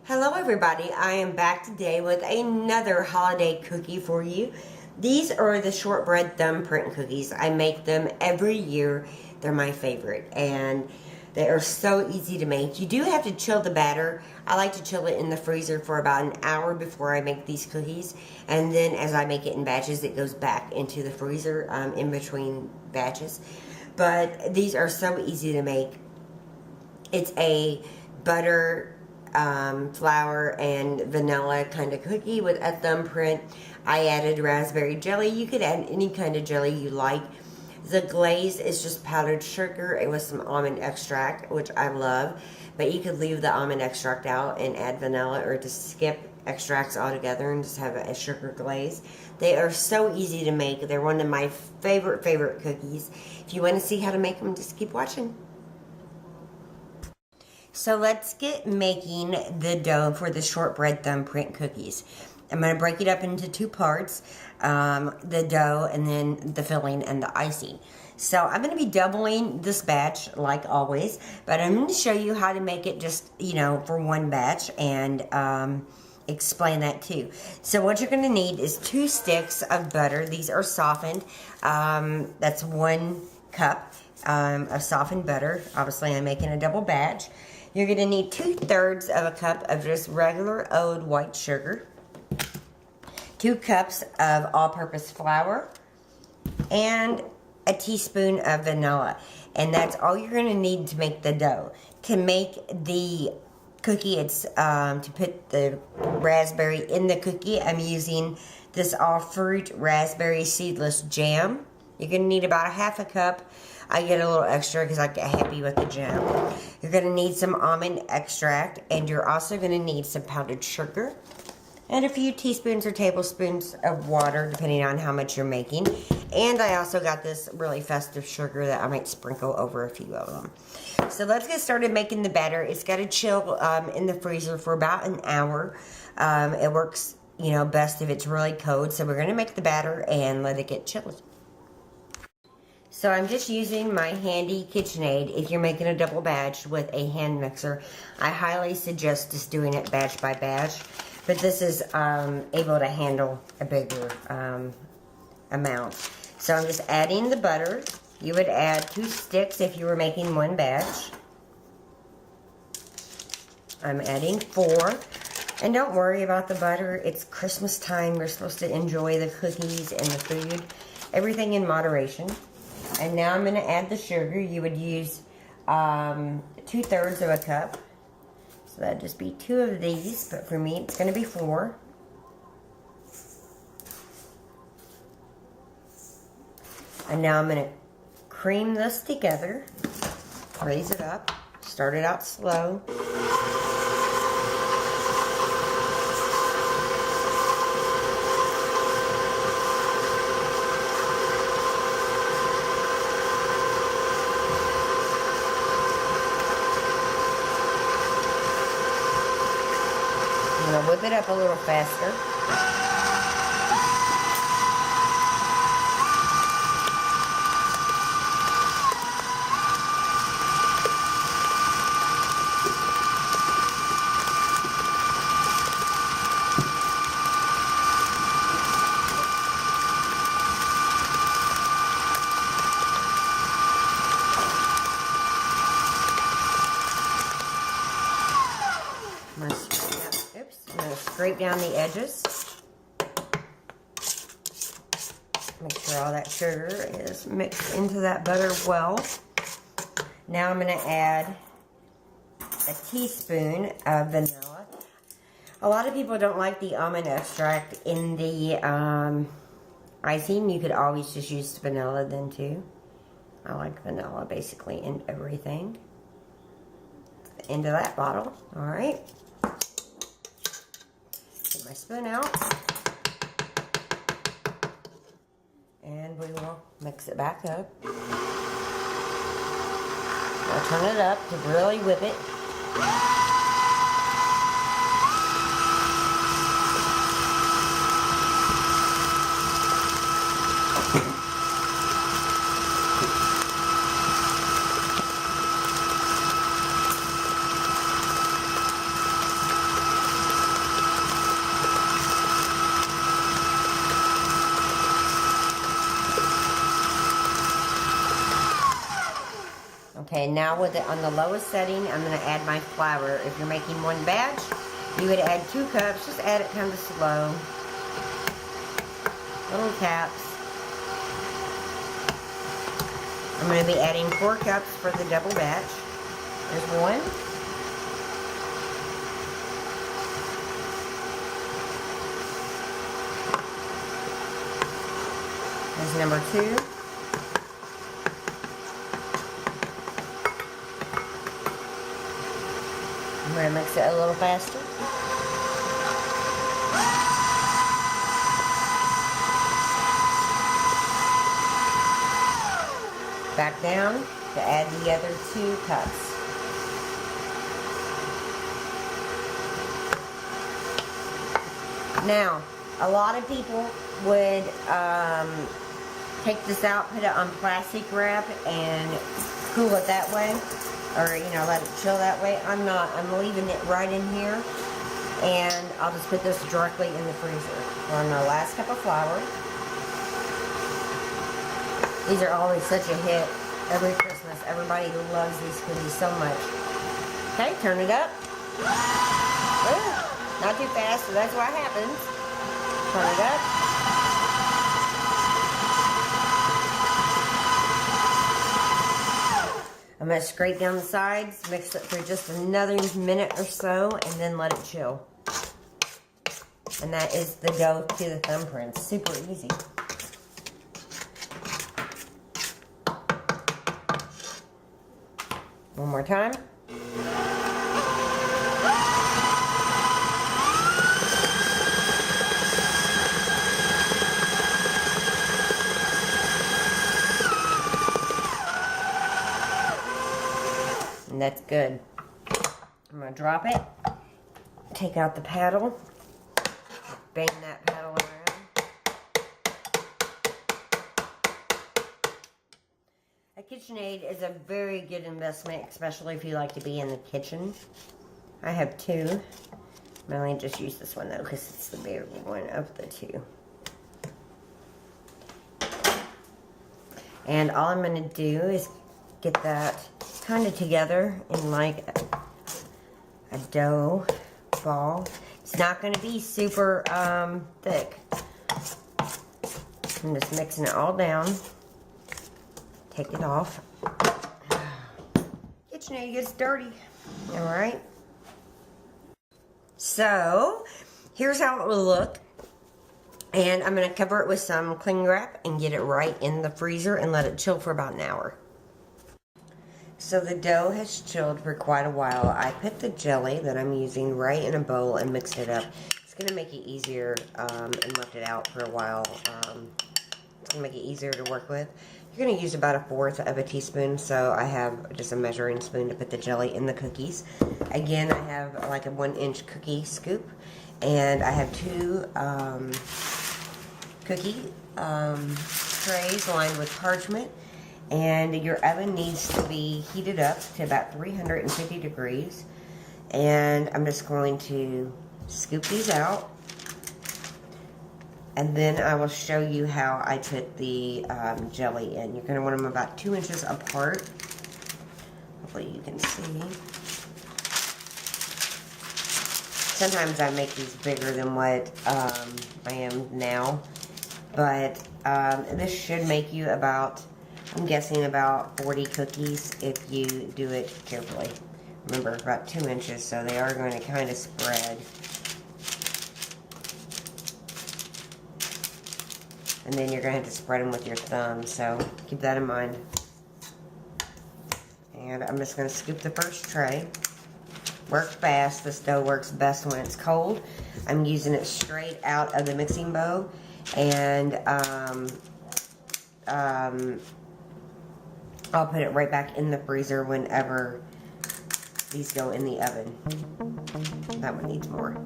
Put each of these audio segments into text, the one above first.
Hello everybody, I am back today with another holiday cookie for you. These are the Shortbread Thumbprint cookies. I make them every year. They're my favorite and they are so easy to make. You do have to chill the batter. I like to chill it in the freezer for about an hour before I make these cookies, and then as I make it in batches it goes back into the freezer in between batches. But these are so easy to make. It's a butter, flour and vanilla kind of cookie with a thumbprint. I added raspberry jelly. You could add any kind of jelly you like. The glaze is just powdered sugar with some almond extract, which I love, but you could leave the almond extract out and add vanilla, or just skip extracts altogether and just have a sugar glaze. They are so easy to make. They're one of my favorite cookies. If you want to see how to make them, just keep watching. So let's get making the dough for the Shortbread Thumbprint cookies. I'm going to break it up into two parts, the dough and then the filling and the icing. So I'm going to be doubling this batch like always, but I'm going to show you how to make it just, for one batch and explain that too. So what you're going to need is 2 sticks of butter. These are softened. That's 1 cup of softened butter. Obviously I'm making a double batch. You're going to need 2/3 of a cup of just regular old white sugar, 2 cups of all-purpose flour, and a teaspoon of vanilla. And that's all you're going to need to make the dough. To make the cookie, it's to put the raspberry in the cookie, I'm using this all-fruit raspberry seedless jam. You're going to need about 1/2 cup. I get a little extra because I get happy with the jam. You're going to need some almond extract, and you're also going to need some powdered sugar and a few teaspoons or tablespoons of water, depending on how much you're making. And I also got this really festive sugar that I might sprinkle over a few of them. So let's get started making the batter. It's got to chill in the freezer for about an hour. It works, best if it's really cold. So we're going to make the batter and let it get chilled. So I'm just using my handy KitchenAid. If you're making a double batch with a hand mixer, I highly suggest just doing it batch by batch. But this is able to handle a bigger amount. So I'm just adding the butter. You would add 2 sticks if you were making one batch. I'm adding 4. And don't worry about the butter. It's Christmas time. We're supposed to enjoy the cookies and the food. Everything in moderation. And now I'm going to add the sugar. You would use 2/3 of a cup. So that'd just be 2 of these, but for me it's going to be 4. And now I'm going to cream this together. Raise it up. Start it out slow. I'm going to whip it up a little faster. I'm going to scrape down the edges. Make sure all that sugar is mixed into that butter well. Now I'm going to add a teaspoon of vanilla. A lot of people don't like the almond extract in the icing. You could always just use vanilla then too. I like vanilla basically in everything. End of that bottle. Alright. Get my spoon out. And we will mix it back up. I'll turn it up to really whip it. Okay, now with it on the lowest setting, I'm going to add my flour. If you're making one batch, you would add 2 cups. Just add it kind of slow. Little taps. I'm going to be adding 4 cups for the double batch. There's 1. There's number 2. I'm going to mix it a little faster. Back down to add the other 2 cups. Now, a lot of people would take this out, put it on plastic wrap, and cool it that way. Or, you know, let it chill that way. I'm not. I'm leaving it right in here. And I'll just put this directly in the freezer. We're on our last cup of flour. These are always such a hit every Christmas. Everybody loves these cookies so much. Okay, turn it up. Ooh, not too fast, so that's what happens. Turn it up. I'm going to scrape down the sides, mix it for just another minute or so, and then let it chill. And that is the dough to the thumbprint. Super easy. One more time. And that's good. I'm going to drop it. Take out the paddle. Bang that paddle around. A KitchenAid is a very good investment, especially if you like to be in the kitchen. I have 2. I only just use this one though, because it's the bigger one of the 2. And all I'm going to do is get that kind of together in like a dough ball. It's not going to be super thick. I'm just mixing it all down. Take it off. KitchenAid gets dirty. Alright. So, here's how it will look. And I'm going to cover it with some cling wrap and get it right in the freezer and let it chill for about an hour. So the dough has chilled for quite a while. I put the jelly that I'm using right in a bowl and mixed it up. It's going to make it easier and left it out for a while. It's going to make it easier to work with. You're going to use about 1/4 of a teaspoon, so I have just a measuring spoon to put the jelly in the cookies. Again, I have like a 1-inch cookie scoop, and I have 2 cookie trays lined with parchment, and your oven needs to be heated up to about 350 degrees, and I'm just going to scoop these out. And then I will show you how I put the jelly in. You're going to want them about 2 inches apart. Hopefully you can see. Sometimes I make these bigger than what I am now. But this should make you about, I'm guessing about 40 cookies if you do it carefully. Remember, about 2 inches, so they are going to kind of spread. And then you're going to have to spread them with your thumb, so keep that in mind. And I'm just going to scoop the first tray. Work fast. This dough works best when it's cold. I'm using it straight out of the mixing bowl. And I'll put it right back in the freezer whenever these go in the oven. That one needs more.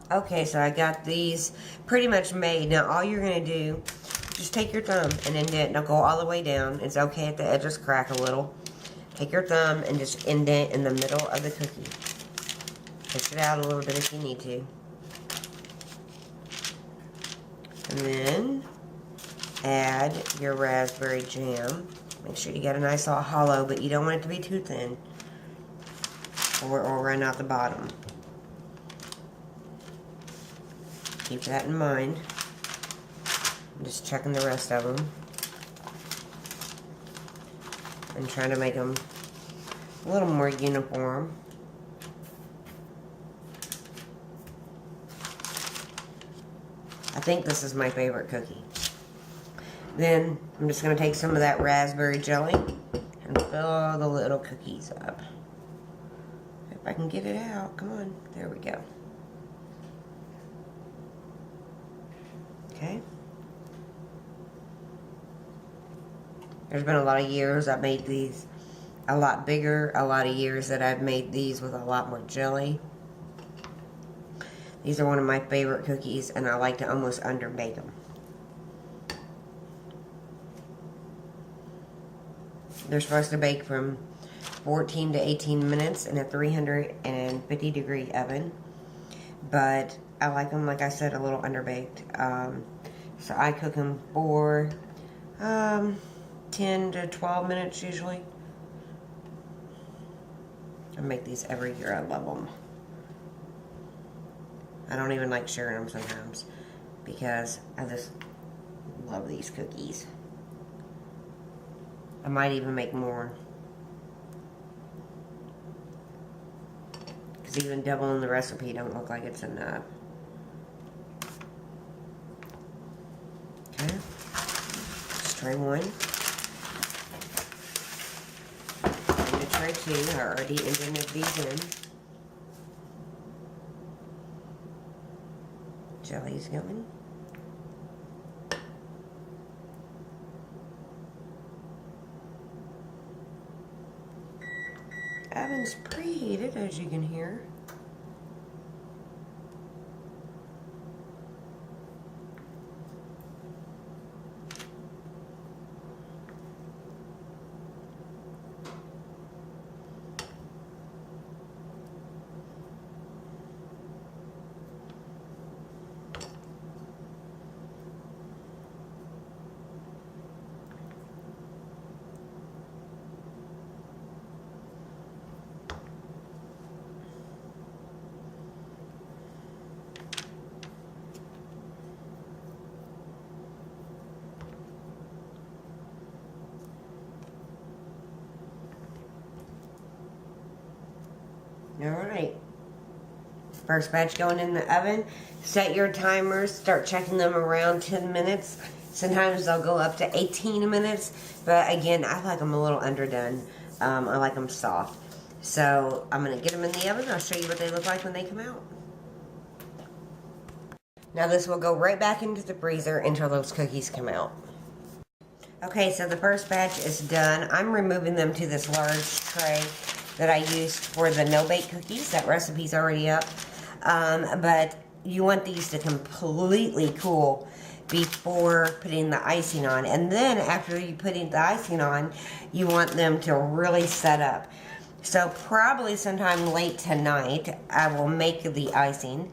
Okay, so I got these pretty much made. Now all you're going to do, just take your thumb and indent. Don't go all the way down. It's okay if the edges crack a little. Take your thumb and just indent in the middle of the cookie. Push it out a little bit if you need to. And then add your raspberry jam. Make sure you get a nice little hollow, but you don't want it to be too thin, or it'll run out the bottom. Keep that in mind. I'm just checking the rest of them and trying to make them a little more uniform. I think this is my favorite cookie. Then I'm just going to take some of that raspberry jelly and fill the little cookies up. If I can get it out, come on, there we go. Okay. There's been a lot of years I've made these a lot bigger, a lot of years that I've made these with a lot more jelly. These are one of my favorite cookies, and I like to almost underbake them. They're supposed to bake from 14 to 18 minutes in a 350 degree oven, but I like them, like I said, a little underbaked. So I cook them for 10 to 12 minutes usually. I make these every year. I love them. I don't even like sharing them sometimes because I just love these cookies. I might even make more, because even doubling the recipe don't look like it's enough. Okay, let's try one. I'm going to try two. I already indented these in. Jelly's going. Oven's preheated, as you can hear. Alright, first batch going in the oven. Set your timers, start checking them around 10 minutes. Sometimes they'll go up to 18 minutes, but again, I like them a little underdone. I like them soft. So I'm going to get them in the oven. I'll show you what they look like when they come out. Now this will go right back into the freezer until those cookies come out. Okay, so the first batch is done. I'm removing them to this large tray that I used for the no-bake cookies. That recipe's already up. But you want these to completely cool before putting the icing on. And then after you put the icing on, you want them to really set up. So probably sometime late tonight, I will make the icing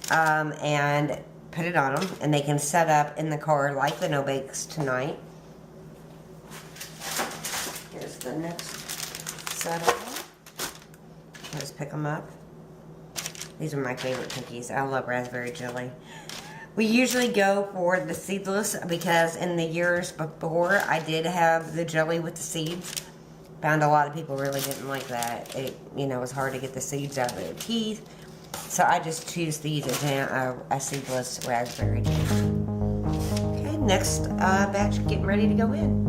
and put it on them. And they can set up in the car like the no-bakes tonight. Here's the next set of them. Let's pick them up. These are my favorite cookies. I love raspberry jelly. We usually go for the seedless because in the years before I did have the jelly with the seeds. Found a lot of people really didn't like that. It, you know, was hard to get the seeds out of their teeth. So I just choose these a seedless raspberry jam. Okay, next batch getting ready to go in.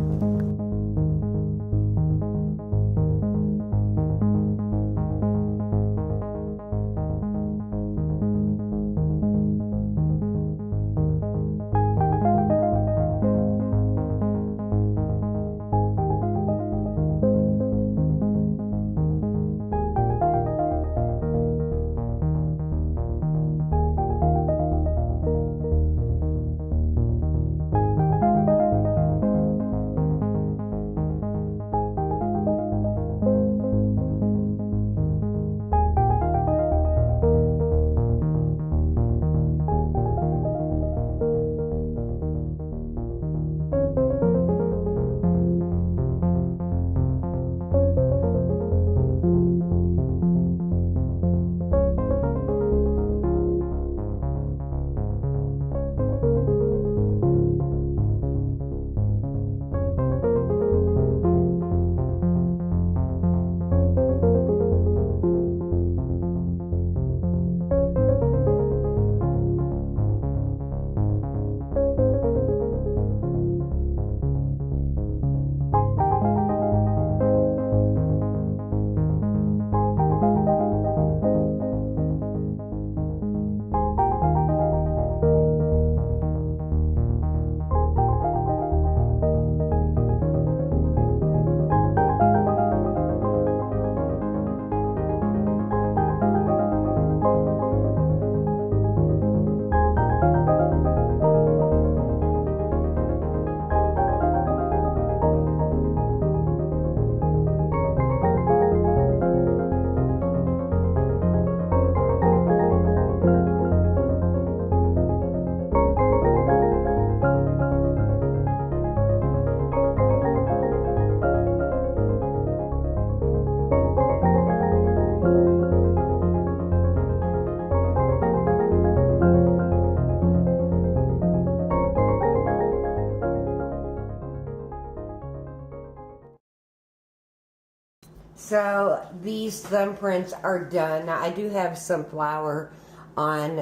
So these thumbprints are done. Now I do have some flour on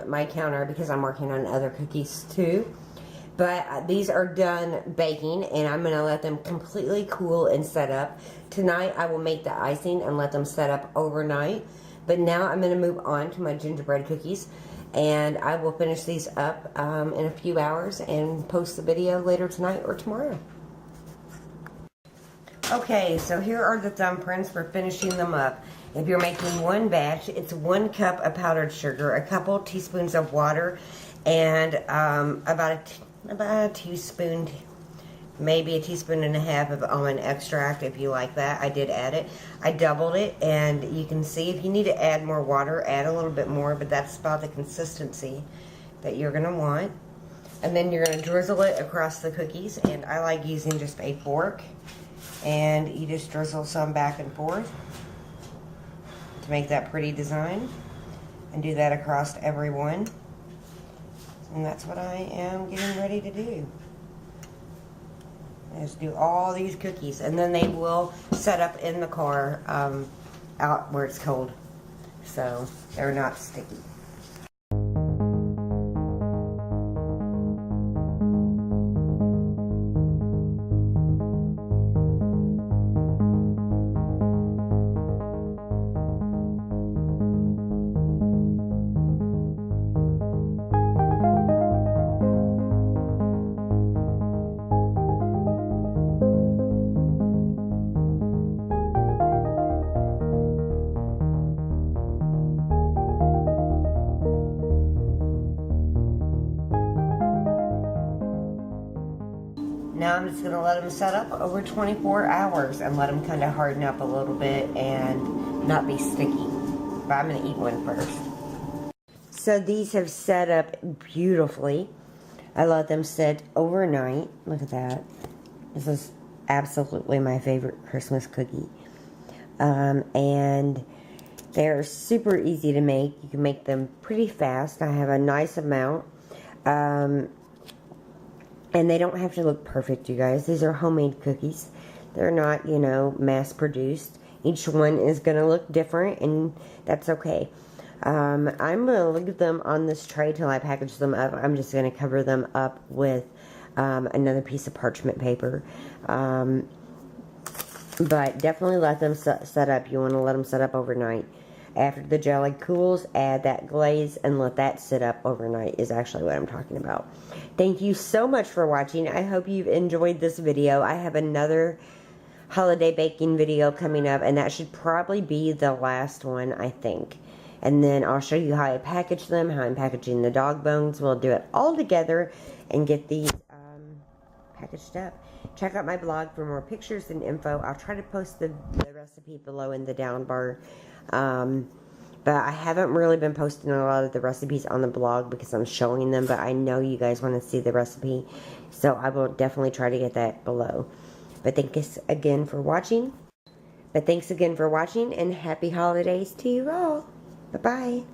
my counter because I'm working on other cookies too. But these are done baking, and I'm going to let them completely cool and set up. Tonight I will make the icing and let them set up overnight. But now I'm going to move on to my gingerbread cookies, and I will finish these up in a few hours and post the video later tonight or tomorrow. Okay, so here are the thumbprints for finishing them up. If you're making one batch, it's 1 cup of powdered sugar, a couple teaspoons of water, and about a teaspoon, maybe a teaspoon and a half of almond extract if you like that. I did add it. I doubled it, and you can see if you need to add more water, add a little bit more, but that's about the consistency that you're going to want. And then you're going to drizzle it across the cookies, and I like using just a fork, and you just drizzle some back and forth to make that pretty design, and do that across every one. And that's what I am getting ready to do. Just do all these cookies, and then they will set up in the car out where it's cold, so they're not sticky. Now I'm just going to let them set up over 24 hours and let them kind of harden up a little bit and not be sticky. But I'm going to eat one first. So these have set up beautifully. I let them sit overnight. Look at that. This is absolutely my favorite Christmas cookie. And they're super easy to make. You can make them pretty fast. I have a nice amount. And they don't have to look perfect, you guys. These are homemade cookies. They're not, you know, mass-produced. Each one is going to look different, and that's okay. I'm going to leave them on this tray till I package them up. I'm just going to cover them up with another piece of parchment paper. But definitely let them set up. You want to let them set up overnight. After the jelly cools, add that glaze and let that sit up overnight is actually what I'm talking about. Thank you so much for watching. I hope you've enjoyed this video. I have another holiday baking video coming up, and that should probably be the last one, I think. And then I'll show you how I package them, how I'm packaging the dog bones. We'll do it all together and get these packaged up. Check out my blog for more pictures and info. I'll try to post the recipe below in the down bar. But I haven't really been posting a lot of the recipes on the blog because I'm showing them, but I know you guys want to see the recipe, so I will definitely try to get that below. But thanks again for watching. And happy holidays to you all. Bye-bye.